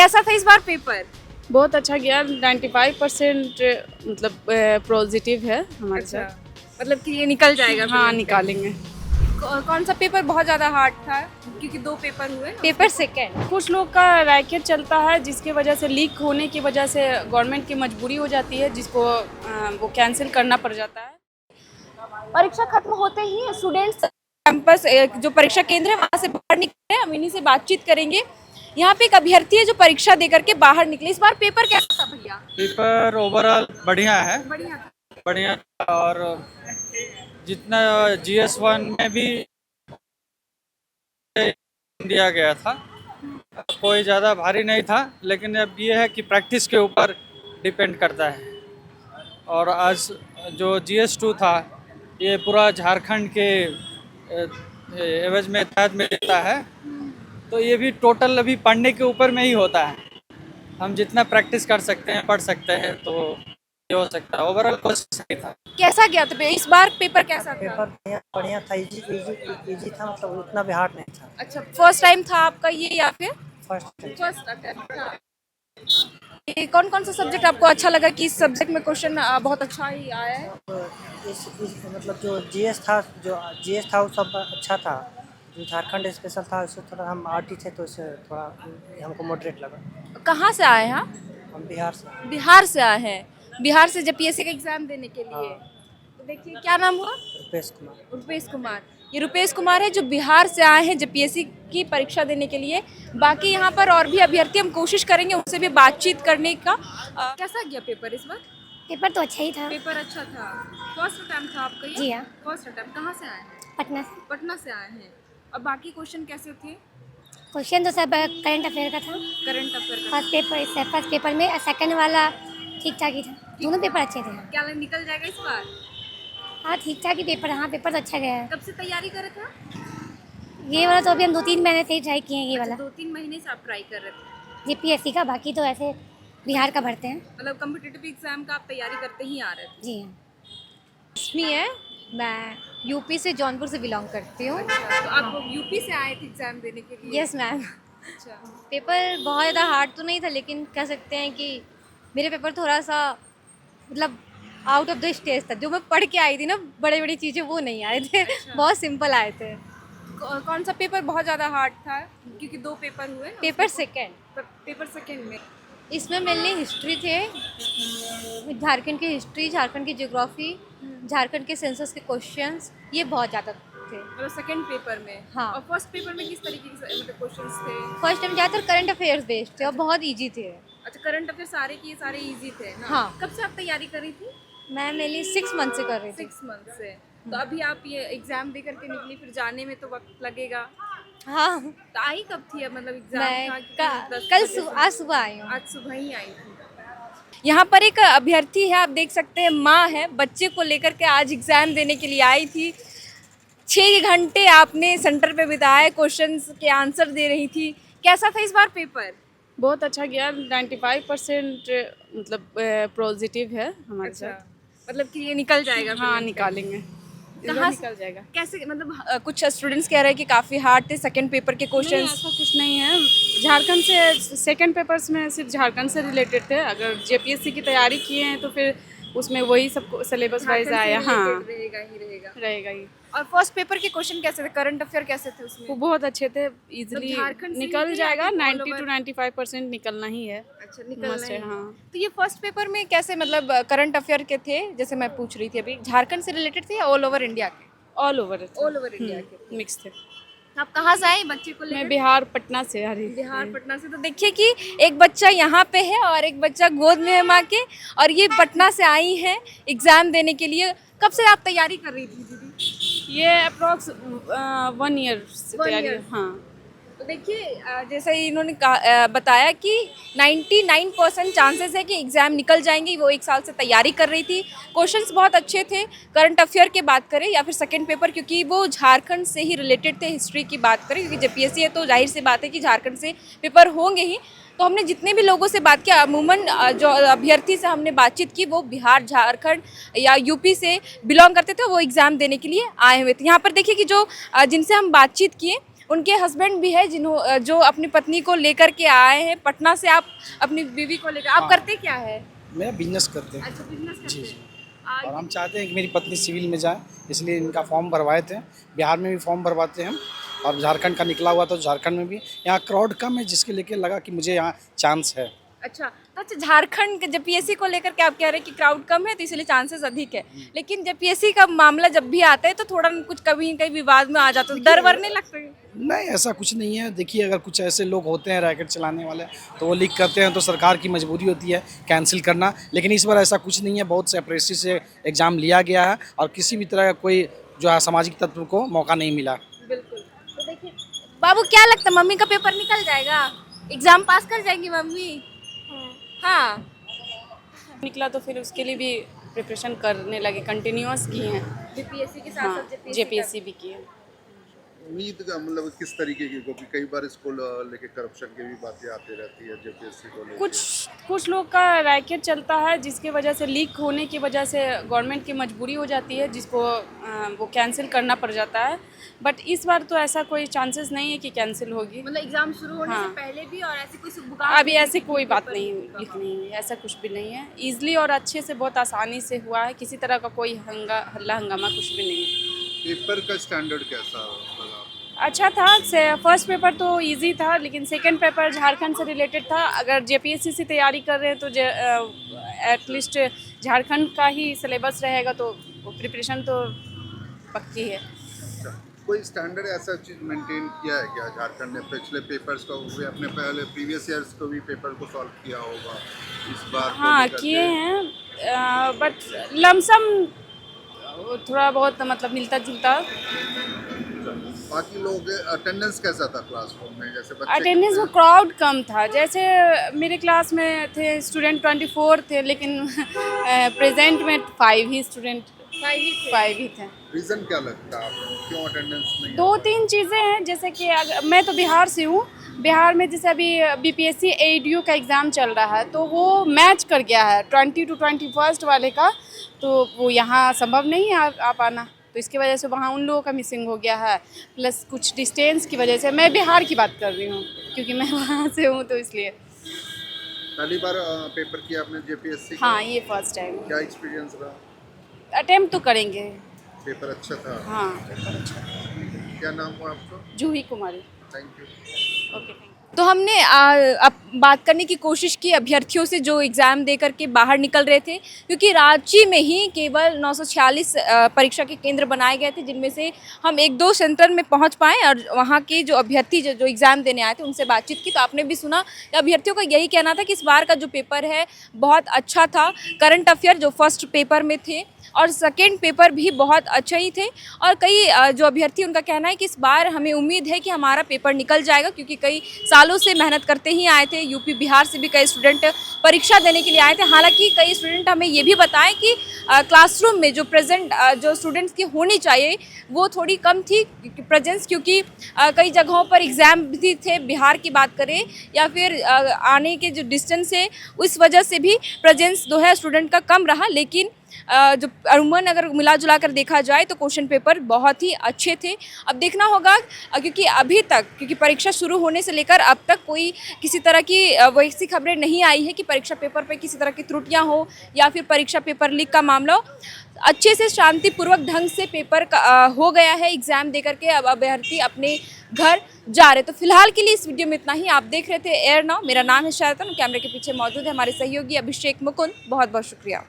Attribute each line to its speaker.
Speaker 1: कैसा था इस बार पेपर?
Speaker 2: बहुत अच्छा गया। 95% मतलब पॉजिटिव है हमारे साथ।
Speaker 1: मतलब कि ये निकल जाएगा?
Speaker 2: हाँ, निकालेंगे।
Speaker 1: कौन सा पेपर बहुत ज़्यादा हार्ड था? क्योंकि 2 पेपर हुए ना।
Speaker 3: Paper second.
Speaker 2: कुछ लोग का रैकेट चलता है जिसकी वजह से लीक होने की वजह से गवर्नमेंट की मजबूरी हो जाती है, जिसको वो कैंसिल करना पड़ जाता है।
Speaker 1: परीक्षा खत्म होते ही स्टूडेंट्स कैंपस जो परीक्षा केंद्र है वहाँ से बाहर निकले। हम इन्हीं से बातचीत करेंगे। यहाँ पे एक अभ्यर्थी है जो परीक्षा देकर के बाहर निकले। इस बार पेपर कैसा था भैया?
Speaker 4: पेपर ओवरऑल बढ़िया है।
Speaker 1: बढ़िया था।
Speaker 4: बढ़िया। और जितना GS1 में भी दिया गया था, कोई ज़्यादा भारी नहीं था, लेकिन अब ये है कि प्रैक्टिस के ऊपर डिपेंड करता है। और आज जो GS2 था, ये पूरा झारखंड के एवज में तहत में देता है, तो ये भी टोटल अभी पढ़ने के ऊपर में ही होता है। हम जितना प्रैक्टिस कर सकते हैं, पढ़ सकते हैं, तो ये हो सकता है। ओवरऑल कोशिश सही था।
Speaker 1: कैसा गया था इस बार पेपर? कैसा था?
Speaker 5: पेपर बढ़िया था। इजी था, मतलब उतना भी हार्ड नहीं था।
Speaker 1: अच्छा, फर्स्ट टाइम था आपका ये या फिर
Speaker 5: फर्स्ट
Speaker 1: अटेम्प्ट था? ये कौन कौन सा सब्जेक्ट आपको अच्छा लगा कि इस सब्जेक्ट में क्वेश्चन बहुत अच्छा ही आया है?
Speaker 5: इस मतलब जो जीएस था वो सब अच्छा था। जो झारखंड स्पेशल था उससे थोड़ा, हम आरटी थे तो उससे थोड़ा हमको मॉडरेट लगा।
Speaker 1: कहाँ से आए हैं आप?
Speaker 5: हम बिहार से।
Speaker 1: बिहार से आए हैं। बिहार से JPSC का एग्जाम देने के लिए। तो देखिए, क्या नाम हुआ?
Speaker 5: रुपेश कुमार।
Speaker 1: रुपेश कुमार। ये रुपेश कुमार है जो बिहार से आए हैं JPSC की परीक्षा देने के लिए। बाकी यहाँ पर और भी अभ्यर्थी, हम कोशिश करेंगे उनसे भी बातचीत करने का। कैसा गया पेपर इस बार?
Speaker 3: पेपर तो अच्छा ही था।
Speaker 1: पेपर अच्छा था। फर्स्ट अटेम्प्ट था आपका ये?
Speaker 3: जी हाँ।
Speaker 1: First attempt. कहाँ से आए हैं?
Speaker 3: पटना से।
Speaker 1: पटना से आए हैं। और बाकी क्वेश्चन कैसे थे?
Speaker 3: क्वेश्चन तो सब करंट अफेयर का था।
Speaker 1: करंट अफेयर का?
Speaker 3: फर्स्ट पेपर में, सेकंड वाला ठीक ठाक ही था। दोनों पेपर अच्छे थे।
Speaker 1: क्या निकल जाएगा इस बार?
Speaker 3: हाँ, ठीक ठाक ही पेपर। हाँ, पेपर तो अच्छा गया है।
Speaker 1: कब से तैयारी कर रहे थे?
Speaker 3: ये वाला तो अभी हम 2-3 महीने से ही ट्राई किए हैं। ये वाला
Speaker 1: 2-3 महीने से आप ट्राई कर रहे थे?
Speaker 3: JPSC का। बाकी तो ऐसे बिहार का भरते हैं।
Speaker 1: मतलब कॉम्पिटिटिव एग्जाम का आप तैयारी करते ही आ रहे थे?
Speaker 3: जी हाँ।
Speaker 6: रश्मि है, मैं यूपी से, जौनपुर से बिलोंग करती हूँ।
Speaker 1: तो आप यूपी से आए थे एग्जाम देने के लिए?
Speaker 6: Yes ma'am.
Speaker 1: अच्छा।
Speaker 6: पेपर बहुत ज़्यादा हार्ड तो नहीं था, लेकिन कह सकते हैं कि मेरे पेपर थोड़ा सा मतलब आउट ऑफ द स्टेज था। जो मैं पढ़ के आई थी ना, बड़ी बड़ी चीज़ें वो नहीं आए थे।
Speaker 1: अच्छा।
Speaker 6: बहुत सिंपल आए थे।
Speaker 1: कौन सा पेपर बहुत ज़्यादा हार्ड था? क्योंकि 2 पेपर हुए ना।
Speaker 6: Paper second.
Speaker 1: पेपर सेकेंड में
Speaker 6: इसमें मेनली हिस्ट्री थे, झारखंड की हिस्ट्री, झारखंड की ज्योग्राफी, झारखंड के सेंसस के क्वेश्चंस, ये बहुत ज़्यादा थे।
Speaker 1: मतलब सेकेंड पेपर में।
Speaker 6: हाँ।
Speaker 1: और फर्स्ट पेपर में किस तरीके के मतलब क्वेश्चंस थे?
Speaker 6: फर्स्ट टाइम ज़्यादातर करंट अफेयर्स बेस्ड थे और बहुत ईजी थे।
Speaker 1: अच्छा, करंट अफेयर सारे की सारे इजी थे ना?
Speaker 6: हाँ।
Speaker 1: कब से आप तैयारी कर रही थी?
Speaker 6: मैं मेनली 6 मंथ से कर रही थी।
Speaker 1: 6 मंथ से। तो अभी आप ये एग्जाम दे करके निकली, फिर जाने में तो वक्त लगेगा।
Speaker 6: हाँ,
Speaker 1: तो आई कब थी अब? मतलब एग्जाम
Speaker 6: मैं
Speaker 1: था
Speaker 6: आज सुबह आई हूँ।
Speaker 1: आज सुबह ही आई थी। यहाँ पर एक अभ्यर्थी है, आप देख सकते हैं, माँ है, बच्चे को लेकर के आज एग्जाम देने के लिए आई थी। 6 घंटे आपने सेंटर पे बिताए, क्वेश्चंस के आंसर दे रही थी। कैसा था इस बार पेपर?
Speaker 2: बहुत अच्छा गया। 95% मतलब पॉजिटिव है हमारे साथ।
Speaker 1: मतलब कि ये निकल जाएगा?
Speaker 2: हाँ, निकालेंगे।
Speaker 1: कहाँ
Speaker 2: निकल जाएगा।
Speaker 1: कैसे? मतलब कुछ स्टूडेंट्स कह रहे हैं कि काफ़ी हार्ड थे सेकंड पेपर के
Speaker 2: नहीं,
Speaker 1: क्वेश्चंस।
Speaker 2: ऐसा कुछ नहीं है। झारखंड से सेकंड पेपर्स में सिर्फ झारखंड से रिलेटेड थे। अगर JPSC की तैयारी किए हैं तो फिर उसमें वही सब सिलेबस वाइज आया। हाँ,
Speaker 1: रहेगा ही रहेगा।
Speaker 2: रहेगा ही।
Speaker 1: और फर्स्ट पेपर के क्वेश्चन कैसे थे? करंट अफेयर कैसे थे उसमें?
Speaker 2: वो बहुत अच्छे थे। इजीली
Speaker 1: झारखंड से ही
Speaker 2: निकल
Speaker 1: थे
Speaker 2: जाएगा।
Speaker 1: या फिर all
Speaker 2: 90 to
Speaker 1: over?
Speaker 2: 95% निकलना ही है।
Speaker 1: अच्छा, निकलना
Speaker 2: मस्त है।
Speaker 1: है।
Speaker 2: हाँ,
Speaker 1: तो ये फर्स्ट पेपर में कैसे, मतलब करंट अफेयर के थे जैसे मैं पूछ रही थी अभी, झारखंड से रिलेटेड थे या ऑल ओवर इंडिया के?
Speaker 2: All over
Speaker 1: all over India के।
Speaker 2: मिक्स थे।
Speaker 1: आप कहाँ से आए बच्चे को
Speaker 2: मैं
Speaker 1: लेकर?
Speaker 2: बिहार पटना से आ रही थी।
Speaker 1: बिहार पटना से। तो देखिए कि एक बच्चा यहाँ पे है और एक बच्चा गोद में है माँ के, और ये पटना से आई हैं एग्ज़ाम देने के लिए। कब से आप तैयारी कर रही थी दीदी?
Speaker 2: ये अप्रोक्स 1 ईयर से
Speaker 1: 1
Speaker 2: तैयारी।
Speaker 1: year।
Speaker 2: हाँ,
Speaker 1: तो देखिए, जैसा ही इन्होंने बताया कि 99% चांसेस है कि एग्ज़ाम निकल जाएंगे। वो 1 साल से तैयारी कर रही थी। क्वेश्चंस बहुत अच्छे थे। करंट अफेयर की बात करें या फिर सेकंड पेपर, क्योंकि वो झारखंड से ही रिलेटेड थे। हिस्ट्री की बात करें क्योंकि JPSC है तो जाहिर सी बात है कि झारखंड से पेपर होंगे ही। तो हमने जितने भी लोगों से बात किया, अमूमन जो अभ्यर्थी से हमने बातचीत की वो बिहार, झारखंड या यूपी से बिलोंग करते थे। वो एग्ज़ाम देने के लिए आए हुए थे। यहाँ पर देखिए कि जो जिनसे हम बातचीत किए उनके हस्बैंड भी है जो अपनी पत्नी को लेकर के आए हैं पटना से। आप अपनी बीवी को लेकर, आप करते क्या है?
Speaker 7: मेरा बिजनेस करते हैं।
Speaker 1: अच्छा, बिजनेस करते
Speaker 7: जी,
Speaker 1: हैं।
Speaker 7: और हम चाहते हैं कि मेरी पत्नी सिविल में जाए, इसलिए इनका फॉर्म भरवाए थे। बिहार में भी फॉर्म भरवाते हैं हम, और झारखंड का निकला हुआ तो झारखंड में भी। यहाँ क्राउड कम है, जिसके लेके लगा कि मुझे यहाँ चांस है।
Speaker 1: अच्छा, झारखंड जब पीएससी को लेकर के आप कह रहे हैं कि क्राउड कम है तो इसलिए चांसेस अधिक है, लेकिन जब पीएससी का मामला जब भी आता है तो थोड़ा कुछ कभी कहीं विवाद में आ जाता है, डर वर नहीं लगता है?
Speaker 7: नहीं, ऐसा कुछ नहीं है। देखिए, अगर कुछ ऐसे लोग होते हैं रैकेट चलाने वाले, तो वो लीक करते हैं तो सरकार की मजबूरी होती है कैंसिल करना। लेकिन इस बार ऐसा कुछ नहीं है, बहुत सेपरेसी से एग्ज़ाम लिया गया है और किसी भी तरह का कोई जो है सामाजिक तत्व को मौका नहीं मिला।
Speaker 1: बिल्कुल। तो देखिए बाबू, क्या लगता है मम्मी का पेपर निकल जाएगा, एग्जाम पास कर जाएंगी मम्मी? हाँ,
Speaker 2: निकला तो फिर उसके लिए भी प्रिपरेशन करने लगे, कंटिन्यूअस किए हैं।
Speaker 1: बीपीएससी के साथ
Speaker 2: हाँ,
Speaker 1: साथ
Speaker 2: जेपीएससी भी किए।
Speaker 8: उम्मीद का मतलब किस तरीके की, क्योंकि कई बार इसको लेके करप्शन की भी बातें आती रहती है जेपीएससी को लेके।
Speaker 2: कुछ लोग का रैकेट चलता है, जिसके वजह से लीक होने की वजह से गवर्नमेंट की मजबूरी हो जाती है, जिसको वो कैंसिल करना पड़ जाता है। बट इस बार तो ऐसा कोई चांसेस नहीं है कि कैंसिल होगी।
Speaker 1: मतलब एग्जाम शुरू होने
Speaker 2: हाँ।
Speaker 1: से पहले भी, और ऐसी कोई
Speaker 2: अभी ऐसी कोई बात नहीं लिखनी है, ऐसा कुछ भी नहीं है। ईजिली और अच्छे से, बहुत आसानी से हुआ है, किसी तरह का कोई हल्ला हंगामा कुछ भी नहीं है।
Speaker 8: पेपर का स्टैंडर्ड कैसा लगा?
Speaker 2: अच्छा था। फर्स्ट पेपर तो इजी था, लेकिन सेकंड पेपर झारखंड से रिलेटेड था। अगर जेपीएससी से तैयारी कर रहे हैं तो एटलीस्ट झारखंड का ही सिलेबस रहेगा, तो प्रिपरेशन तो पक्की है।
Speaker 8: अच्छा, कोई स्टैंडर्ड ऐसा चीज़ मेंटेन किया है क्या झारखंड ने? पिछले पेपर्स को भी, अपने पहले प्रीवियस ईयर्स को भी पेपर को सॉल्व किया होगा, इस बार
Speaker 2: हाँ किए हैं, बट लमसम थोड़ा बहुत मतलब मिलता जुलता।
Speaker 8: बाकी लोग अटेंडेंस कैसा था क्लासरूम में? जैसे बच्चे
Speaker 2: अटेंडेंस में क्राउड कम था। जैसे मेरे क्लास में थे स्टूडेंट 24 थे, लेकिन प्रेजेंट में 5 ही स्टूडेंट 5 ही थे।
Speaker 8: रीज़न क्या लगता है आपको, क्यों अटेंडेंस नहीं?
Speaker 2: 2-3 चीज़ें हैं, जैसे कि मैं तो बिहार से हूँ। बिहार में जैसे अभी बीपीएससी एडीयू का एग्ज़ाम चल रहा है, तो वो मैच कर गया है 20 to 21 वाले का, तो वो यहाँ संभव नहीं है आ पाना, तो इसकी वजह से वहाँ उन लोगों का मिसिंग हो गया है। प्लस कुछ डिस्टेंस की वजह से, मैं बिहार की बात कर रही हूँ क्योंकि मैं वहाँ से हूँ, तो इसलिए।
Speaker 8: पहली बार पेपर किया आपने जेपीएससी का?
Speaker 2: हाँ, ये फर्स्ट टाइम।
Speaker 8: क्या एक्सपीरियंस रहा?
Speaker 2: अटेम्प्ट तो करेंगे।
Speaker 8: पेपर अच्छा था?
Speaker 2: हाँ, पेपर अच्छा।
Speaker 8: क्या नाम हुआ आपका?
Speaker 2: Juhi Kumari.
Speaker 8: Thank you.
Speaker 2: Okay, thank you.
Speaker 1: तो हमने अब बात करने की कोशिश की अभ्यर्थियों से जो एग्ज़ाम दे करके बाहर निकल रहे थे, क्योंकि रांची में ही केवल 946 परीक्षा के केंद्र बनाए गए थे, जिनमें से हम 1-2 सेंटर में पहुंच पाए और वहां के जो अभ्यर्थी जो एग्ज़ाम देने आए थे उनसे बातचीत की। तो आपने भी सुना, अभ्यर्थियों का यही कहना था कि इस बार का जो पेपर है बहुत अच्छा था। करंट अफेयर जो फर्स्ट पेपर में थे और सेकेंड पेपर भी बहुत अच्छे ही थे, और कई जो अभ्यर्थी उनका कहना है कि इस बार हमें उम्मीद है कि हमारा पेपर निकल जाएगा, क्योंकि कई सालों से मेहनत करते ही आए थे। यूपी बिहार से भी कई स्टूडेंट परीक्षा देने के लिए आए थे। हालांकि कई स्टूडेंट हमें ये भी बताएं कि क्लासरूम में जो प्रेजेंट जो स्टूडेंट्स की होनी चाहिए वो थोड़ी कम थी प्रेजेंस, क्योंकि कई जगहों पर एग्ज़ाम भी थे, बिहार की बात करें या फिर आने के जो डिस्टेंस है उस वजह से भी प्रेजेंस जो है स्टूडेंट का कम रहा। लेकिन जो अमूमन अगर मिला जुला कर देखा जाए तो क्वेश्चन पेपर बहुत ही अच्छे थे। अब देखना होगा, क्योंकि अभी तक, क्योंकि परीक्षा शुरू होने से लेकर अब तक कोई किसी तरह की वैसी खबरें नहीं आई है कि परीक्षा पेपर पे किसी तरह की त्रुटियां हो या फिर परीक्षा पेपर लीक का मामला हो। अच्छे से शांतिपूर्वक ढंग से पेपर का हो गया है एग्ज़ाम देकर के। अब अभ्यर्थी अपने घर जा रहे। तो फिलहाल के लिए इस वीडियो में इतना ही। आप देख रहे थे एयर नाउ, मेरा नाम है शरतन, कैमरे के पीछे मौजूद है हमारे सहयोगी अभिषेक मुकुंद। बहुत बहुत शुक्रिया।